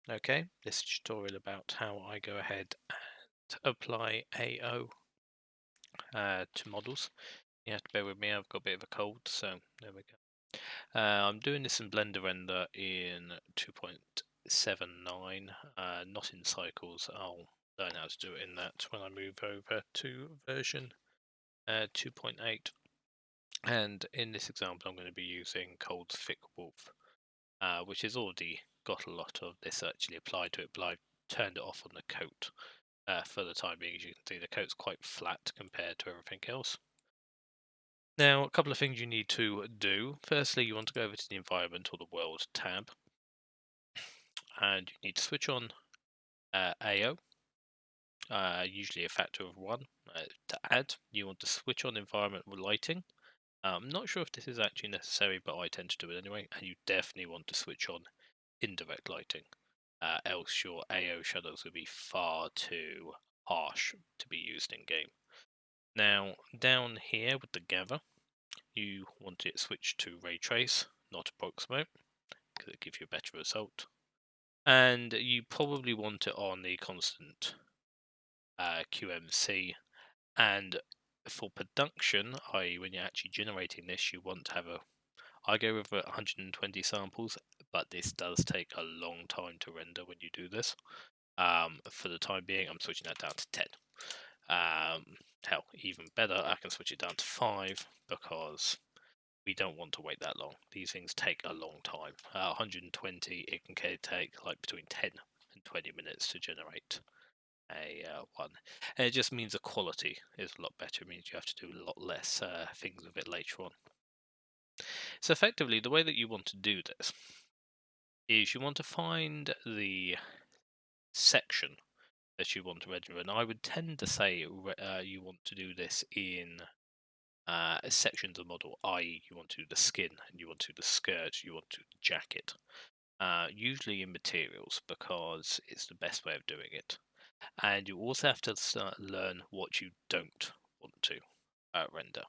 Okay, this tutorial about how I go ahead and apply AO to models. You have to bear with me, I've got a bit of a cold, so there we go. I'm doing this in Blender Render in 2.79, not in cycles. I'll learn how to do it in that when I move over to version 2.8. And in this example, I'm going to be using Cold's Thick Wolf, which has already got a lot of this actually applied to it, but I've turned it off on the coat for the time being. As you can see, the coat's quite flat compared to everything else. Now, a couple of things you need to do. Firstly, you want to go over to the Environment or the World tab, and you need to switch on AO, usually a factor of 1. To add, you want to switch on Environment with Lighting. I'm not sure if this is actually necessary, but I tend to do it anyway, and you definitely want to switch on Indirect Lighting. Else your AO shadows will be far too harsh to be used in game. Now, down here with the gather, you want it switched to ray trace, not approximate, because it gives you a better result. And you probably want it on the constant QMC. And for production, i.e., when you're actually generating this, you want to have I go with 120 samples, but this does take a long time to render when you do this. For the time being, I'm switching that down to 10. Hell, even better, I can switch it down to 5 because we don't want to wait that long. These things take a long time. 120, it can take like between 10 and 20 minutes to generate a one. And it just means the quality is a lot better. It means you have to do a lot less things with it later on. So effectively, the way that you want to do this is you want to find the section that you want to render, and I would tend to say you want to do this in sections of model, i.e. you want to do the skin, and you want to do the skirt, you want to do the jacket, usually in materials because it's the best way of doing it. And you also have to learn what you don't want to render.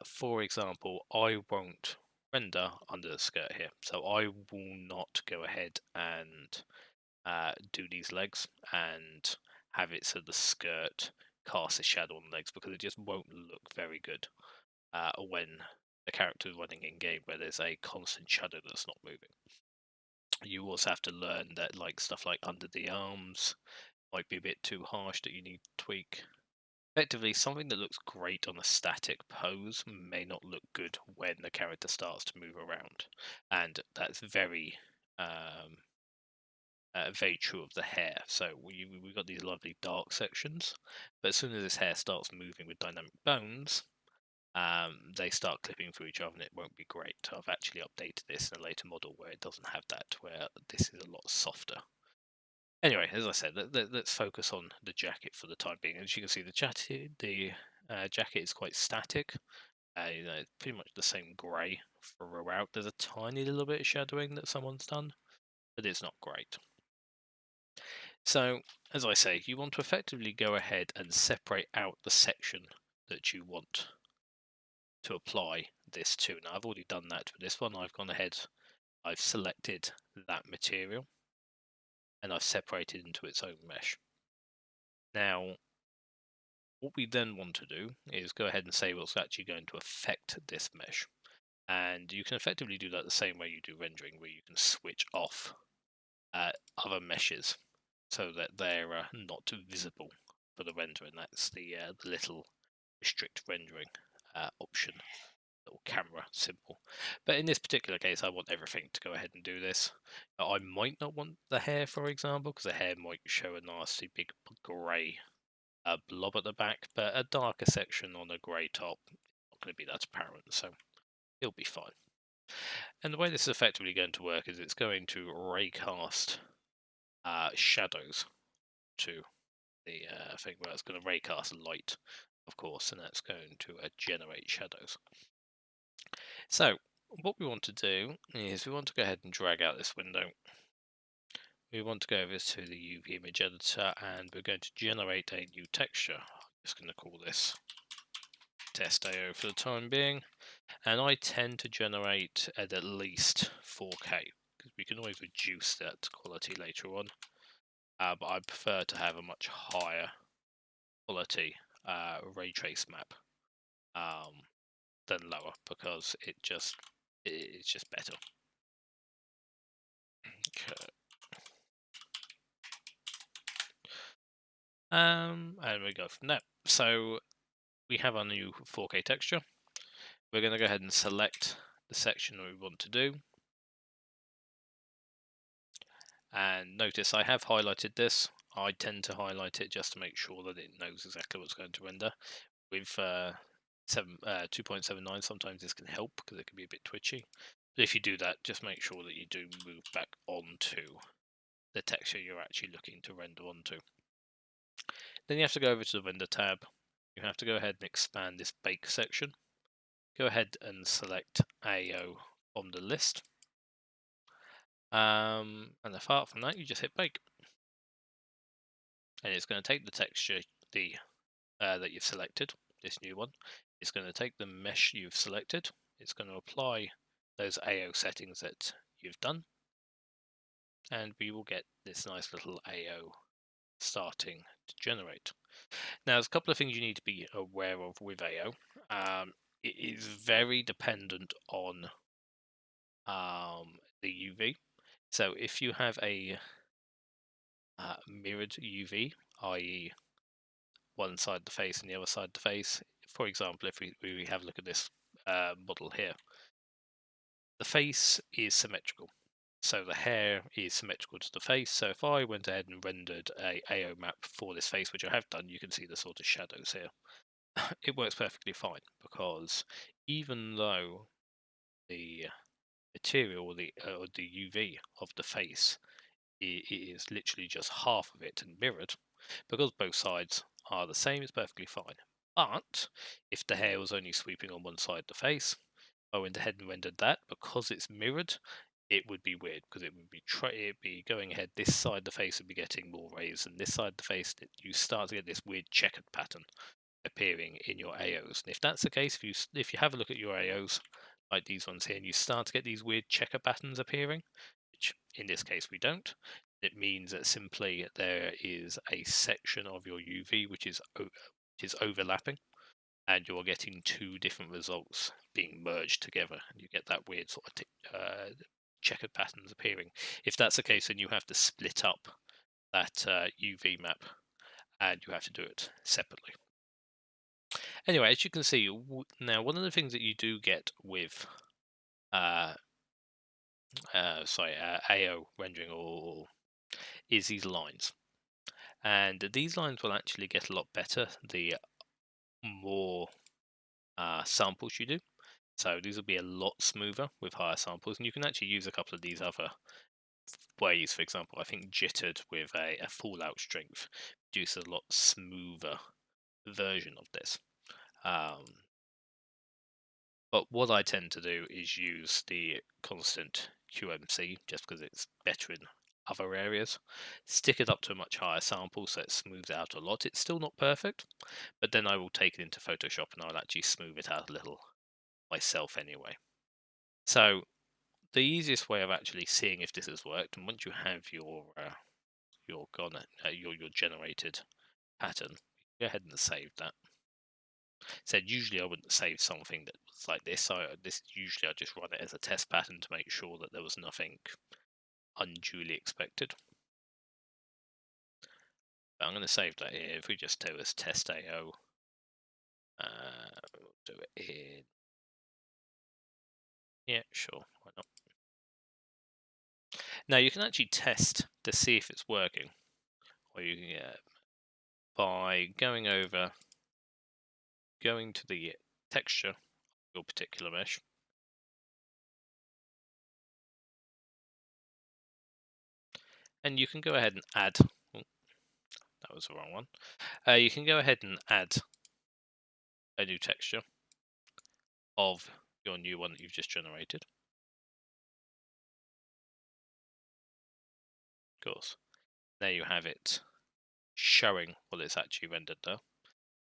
For example, I won't render under the skirt here, so I will not go ahead and do these legs and have it so the skirt casts a shadow on the legs, because it just won't look very good when the character is running in game where there's a constant shadow that's not moving. You also have to learn that stuff like under the arms might be a bit too harsh that you need to tweak. Effectively, something that looks great on a static pose may not look good when the character starts to move around, and that's very very true of the hair. So we've got these lovely dark sections, but as soon as this hair starts moving with dynamic bones, they start clipping through each other and it won't be great. I've actually updated this in a later model where it doesn't have that, where this is a lot softer. Anyway, as I said, let's focus on the jacket for the time being. As you can see, the jacket is quite static. Pretty much the same grey throughout. There's a tiny little bit of shadowing that someone's done, but it's not great. So, as I say, you want to effectively go ahead and separate out the section that you want to apply this to. Now, I've already done that for this one. I've gone ahead, I've selected that material, and I've separated into its own mesh. Now, what we then want to do is go ahead and say what's actually going to affect this mesh. And you can effectively do that the same way you do rendering, where you can switch off other meshes so that they're not visible for the render, and that's the little restrict rendering option, little camera symbol. But in this particular case, I want everything to go ahead and do this. I might not want the hair, for example, because the hair might show a nasty big grey blob at the back, but a darker section on a grey top is not going to be that apparent, so it'll be fine. And the way this is effectively going to work is it's going to raycast shadows to the thing where it's going to raycast light, of course, and that's going to generate shadows. So what we want to do is we want to go ahead and drag out this window. We want to go over to the UV image editor and we're going to generate a new texture. I'm just going to call this test AO for the time being, and I tend to generate at least 4K because we can always reduce that quality later on. But I prefer to have a much higher quality ray trace map than lower, because it's just better. Okay. And we go from there. So we have our new 4K texture. We're going to go ahead and select the section that we want to do. And notice I have highlighted this. I tend to highlight it just to make sure that it knows exactly what's going to render. With 2.79, sometimes this can help because it can be a bit twitchy. But if you do that, just make sure that you do move back onto the texture you're actually looking to render onto. Then you have to go over to the render tab. You have to go ahead and expand this bake section. Go ahead and select AO from the list. And apart from that, you just hit bake. And it's going to take the texture that you've selected, this new one. It's going to take the mesh you've selected. It's going to apply those AO settings that you've done. And we will get this nice little AO starting to generate. Now, there's a couple of things you need to be aware of with AO. It is very dependent on the UV. So if you have a mirrored UV, i.e. one side of the face and the other side of the face, for example, if we have a look at this model here, the face is symmetrical. So the hair is symmetrical to the face. So if I went ahead and rendered a AO map for this face, which I have done, you can see the sort of shadows here. It works perfectly fine, because even though the material or the UV of the face is literally just half of it and mirrored, because both sides are the same, it's perfectly fine. But if the hair was only sweeping on one side of the face, I went ahead and rendered that, because it's mirrored, it would be weird, because it would be going ahead. This side of the face would be getting more rays, and this side of the face, you start to get this weird checkered pattern appearing in your AOs. And if that's the case, if you have a look at your AOs like these ones here, and you start to get these weird checker patterns appearing, which in this case we don't, it means that simply there is a section of your UV which is overlapping, and you're getting two different results being merged together, and you get that weird sort of checkered patterns appearing. If that's the case, then you have to split up that UV map, and you have to do it separately. Anyway, as you can see, now one of the things that you do get with AO rendering is these lines. And these lines will actually get a lot better the more samples you do. So these will be a lot smoother with higher samples, and you can actually use a couple of these other ways. For example, I think jittered with a fallout strength produces a lot smoother version of this. But what I tend to do is use the constant QMC, just because it's better in other areas. Stick it up to a much higher sample so it smooths it out a lot. It's still not perfect, but then I will take it into Photoshop and I'll actually smooth it out a little myself anyway. So the easiest way of actually seeing if this has worked, and once you have your generated pattern, go ahead and save that. Said usually I wouldn't save something that was like this. Usually I just run it as a test pattern to make sure that there was nothing unduly expected. But I'm going to save that here. If we just do as test AO, we'll do it in. Yeah, sure, why not? Now you can actually test to see if it's working, or you can by going to the texture of your particular mesh. And you can go ahead and add. Oh, that was the wrong one. You can go ahead and add a new texture of your new one that you've just generated. Of course, there you have it showing what it's actually rendered there.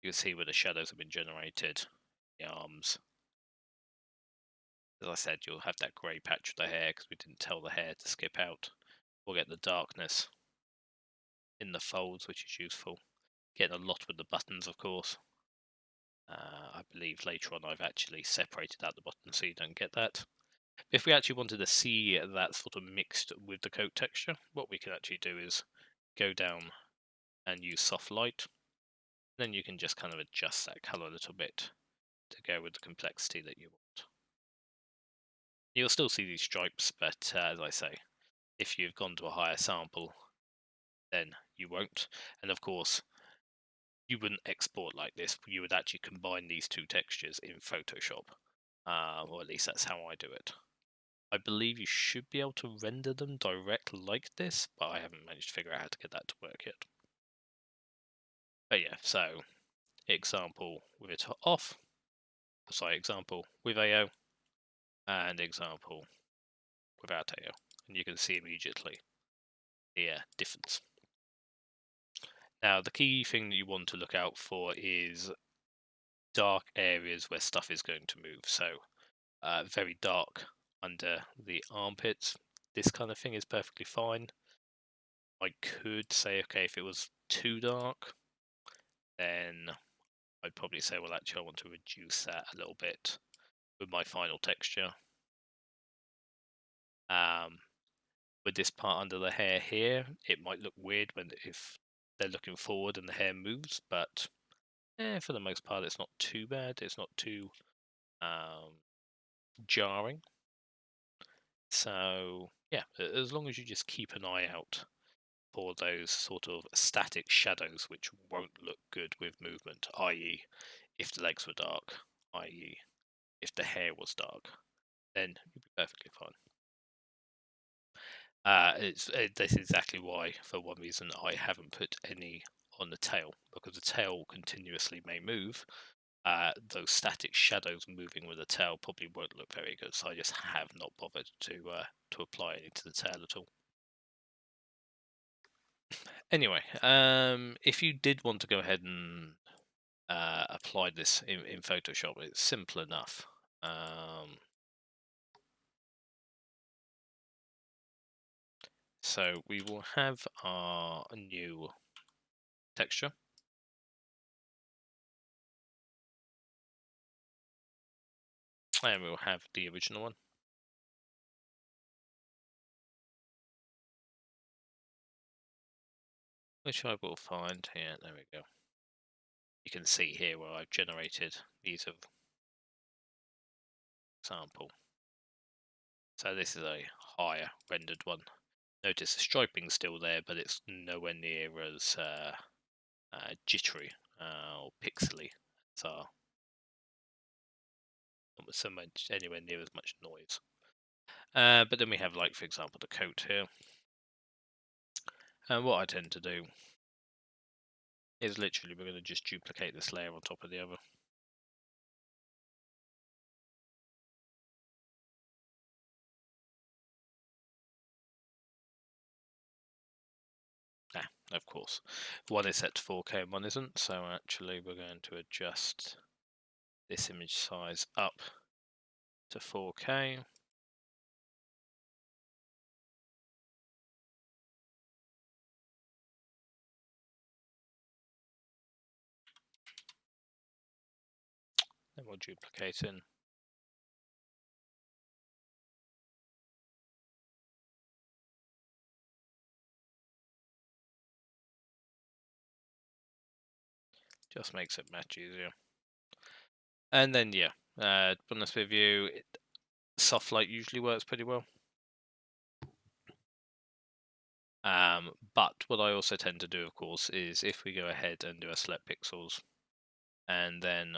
You can see where the shadows have been generated, the arms, As I said, you'll have that grey patch of the hair because we didn't tell the hair to skip out. We'll get the darkness in the folds, which is useful. Getting a lot with the buttons, of course. I believe later on I've actually separated out the buttons so you don't get that. If we actually wanted to see that sort of mixed with the coat texture, what we can actually do is go down and use soft light. Then you can just kind of adjust that color a little bit to go with the complexity that you want. You'll still see these stripes, but as I say, if you've gone to a higher sample, then you won't. And of course, you wouldn't export like this. You would actually combine these two textures in Photoshop, or at least that's how I do it. I believe you should be able to render them direct like this, but I haven't managed to figure out how to get that to work yet. But yeah, so example with it off, sorry, example with AO, and example without AO, and you can see immediately the difference. Now, the key thing that you want to look out for is dark areas where stuff is going to move. So, very dark under the armpits. This kind of thing is perfectly fine. I could say, okay, if it was too dark, then I'd probably say, well, actually, I want to reduce that a little bit with my final texture. With this part under the hair here, it might look weird if they're looking forward and the hair moves, but for the most part, it's not too bad. It's not too jarring. So yeah, as long as you just keep an eye out for those sort of static shadows which won't look good with movement, i.e. if the legs were dark, i.e. if the hair was dark, then you'd be perfectly fine. This is exactly why, for one reason, I haven't put any on the tail, because the tail continuously may move. Those static shadows moving with the tail probably won't look very good, so I just have not bothered to apply any to the tail at all. Anyway, if you did want to go ahead and apply this in Photoshop, it's simple enough. So we will have our new texture. And we'll have the original one. Which I will find here. There we go. You can see here where I've generated these of sample. So this is a higher rendered one. Notice the striping's still there, but it's nowhere near as jittery or pixely as our, not so much anywhere near as much noise. But then we have, like, for example, the coat here. And what I tend to do is literally we're going to just duplicate this layer on top of the other. Of course, one is set to 4K and one isn't, so actually we're going to adjust this image size up to 4K. Then we'll duplicate in. Just makes it much easier. And then, yeah, to be honest with you, soft light usually works pretty well. But what I also tend to do, of course, is if we go ahead and do a select pixels, and then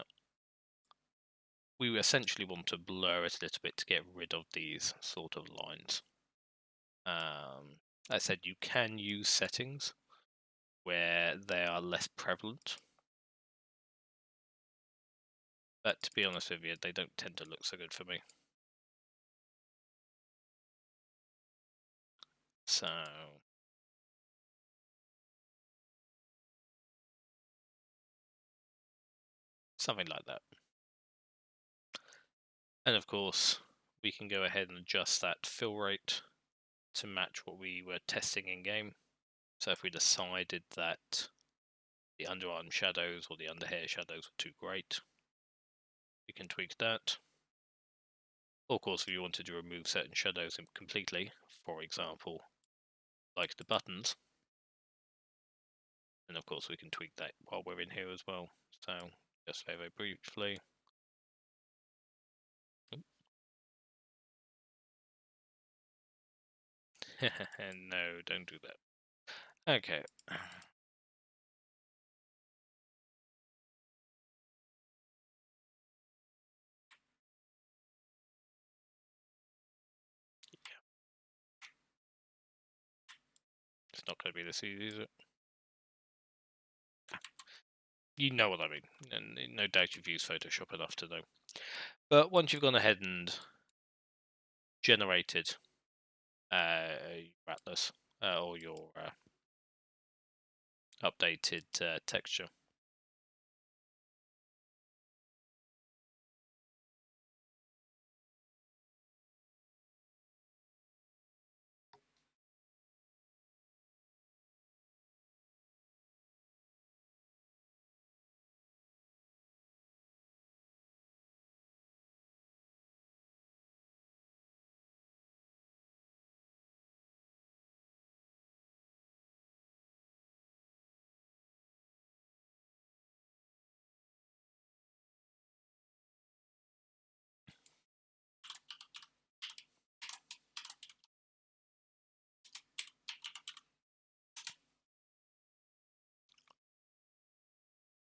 we essentially want to blur it a little bit to get rid of these sort of lines. I said you can use settings where they are less prevalent, but to be honest with you, they don't tend to look so good for me. So something like that. And of course, we can go ahead and adjust that fill rate to match what we were testing in game. So if we decided that the underarm shadows or the underhair shadows were too great, we can tweak that. Of course, if you wanted to remove certain shadows completely, for example, like the buttons, then of course we can tweak that while we're in here as well. So just very briefly. No, don't do that. Okay. It's not going to be this easy, is it? You know what I mean, and no doubt you've used Photoshop enough to know. But once you've gone ahead and generated your atlas or your updated texture,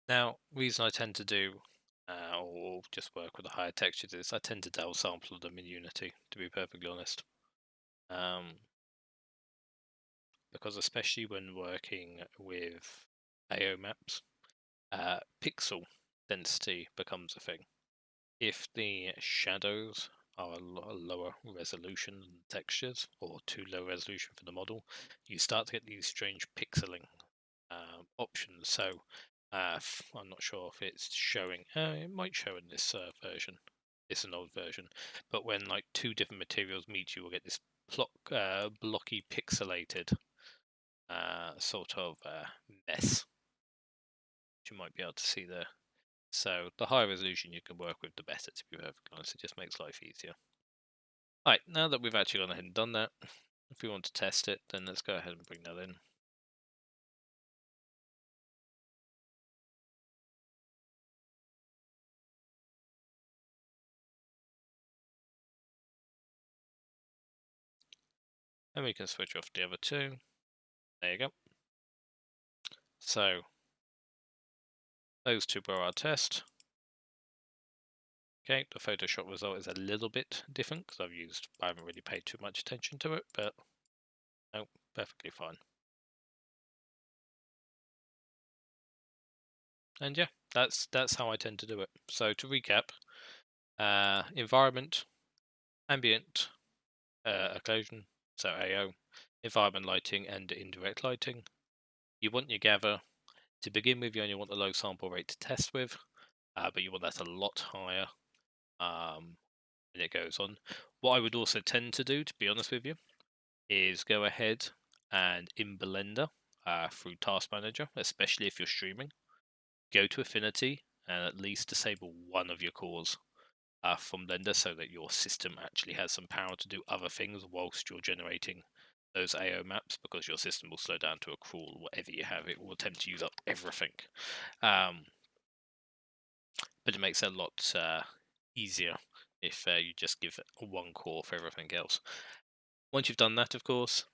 now, reason I tend to do, or just work with a higher texture, is I tend to downsample them in Unity, to be perfectly honest. Because especially when working with AO maps, pixel density becomes a thing. If the shadows are a lower resolution than the textures, or too low resolution for the model, you start to get these strange pixeling options. So I'm not sure if it's showing. It might show in this version. It's an old version, but when like two different materials meet, you will get this blocky pixelated sort of mess, which you might be able to see there. So the higher resolution you can work with, the better, to be perfectly honest. It just makes life easier. Right, now that we've actually gone ahead and done that, if we want to test it, then let's go ahead and bring that in. And we can switch off the other two. There you go. So those two were our test. Okay, the Photoshop result is a little bit different because I haven't really paid too much attention to it, but no, perfectly fine. And yeah, that's how I tend to do it. So to recap, environment, ambient, occlusion, so AO, environment lighting, and indirect lighting. You want your gather. To begin with, you only want the low sample rate to test with, but you want that a lot higher when it goes on. What I would also tend to do, to be honest with you, is go ahead and in Blender through Task Manager, especially if you're streaming, go to Affinity and at least disable one of your cores from Blender so that your system actually has some power to do other things whilst you're generating those AO maps, because your system will slow down to a crawl. Whatever you have, it will attempt to use up everything. But it makes it a lot easier if you just give it one core for everything else. Once you've done that, of course,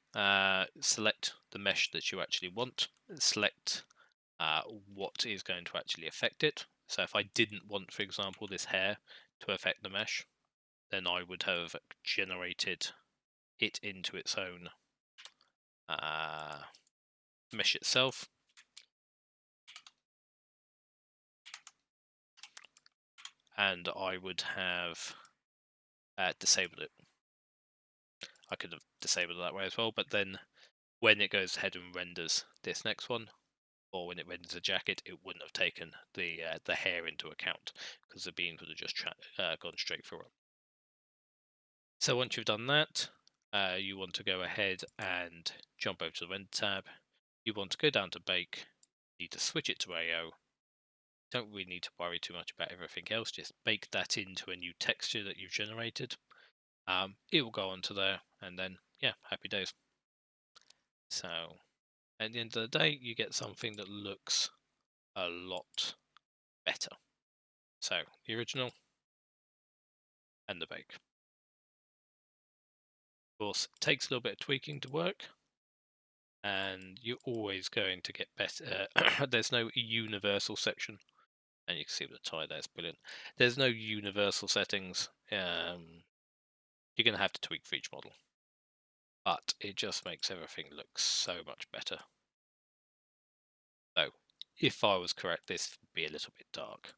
select the mesh that you actually want, select what is going to actually affect it. So if I didn't want, for example, this hair to affect the mesh, then I would have generated it into its own mesh itself. And I would have disabled it. I could have disabled it that way as well, but then when it goes ahead and renders this next one, or when it renders a jacket, it wouldn't have taken the hair into account because the beams would have just gone straight through it. So once you've done that, you want to go ahead and jump over to the render tab. You want to go down to bake. You need to switch it to AO. Don't really need to worry too much about everything else. Just bake that into a new texture that you've generated. It will go onto there, and then yeah, happy days. So at the end of the day, you get something that looks a lot better. So the original and the bake. Of course, it takes a little bit of tweaking to work, and you're always going to get better. There's no universal section, and you can see with the tie there, it's brilliant. There's no universal settings. You're going to have to tweak for each model, but it just makes everything look so much better. So, if I was correct, this would be a little bit dark.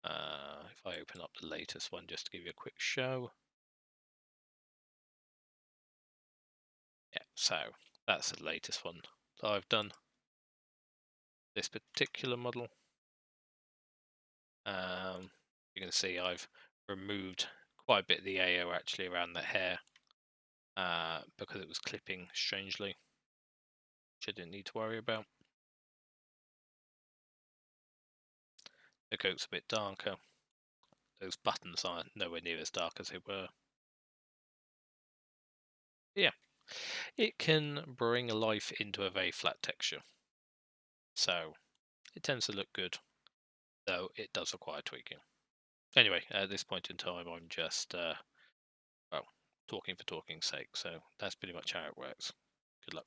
If I open up the latest one just to give you a quick show. Yeah, so that's the latest one that I've done. This particular model. You can see I've removed quite a bit of the AO actually around the hair because it was clipping strangely, which I didn't need to worry about. The coat's a bit darker. Those buttons are nowhere near as dark as they were. Yeah, it can bring life into a very flat texture. So it tends to look good, though it does require tweaking. Anyway, at this point in time, I'm just, well, talking for talking's sake. So that's pretty much how it works. Good luck.